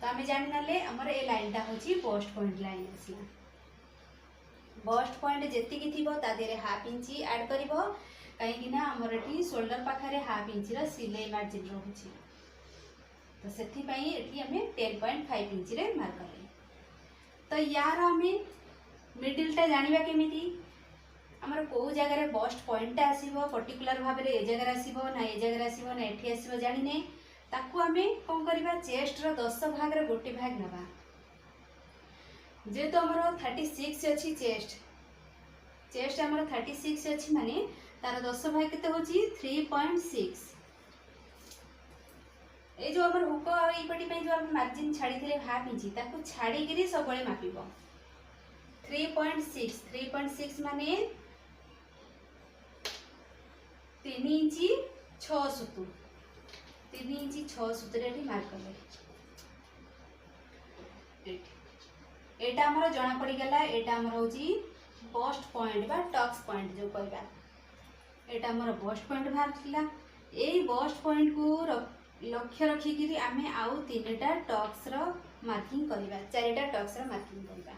तो आम जानी आमर ए लाइनटा हूँ बस्ट पॉइंट लाइन आसला। बस्ट पॉइंट जी थी तादे हाफ इंच ऐड कर कहीं आमर ये शोल्डर पाखे हाफ इंच सिलाई मार्जिन रोचे तो से आम 10.5 इंच मार्क कले। तो यार आम मिडिलटा जाना केमी आमर कौ जगार बस्ट पॉइंट आसो पर्टिकुलर भाव में ए जगह आसो ना ए जगह आसो ना ये आसो जाने ताकू आम कौन करवा चेस्ट 10 भाग गोटे भाग नवा जेहेतु आमर 36 अच्छी चेस्ट आमर 36 अच्छी माने तार 10 भाग केते होची 3.6। ए जो आमर हुक एपटी जो आम मार्जिन छाड़ी हाफ इंच ताकू छाड़ी सब मापिब 3.6 माने 3 इंच 6 सुतु 3 इंच 6 सुतुरे मार्क कले। एटा आमर जना पड़गला एटा आमर होची बस्ट पॉइंट बा टक्स पॉइंट जो कहबा एटा आमर बस्ट पॉइंट बाहर यही बस्ट पॉइंट को लक्ष्य रखिकी आम आउ 3टा टक्स मार्किंग करवा 4टा टक्स मार्किंग करवा।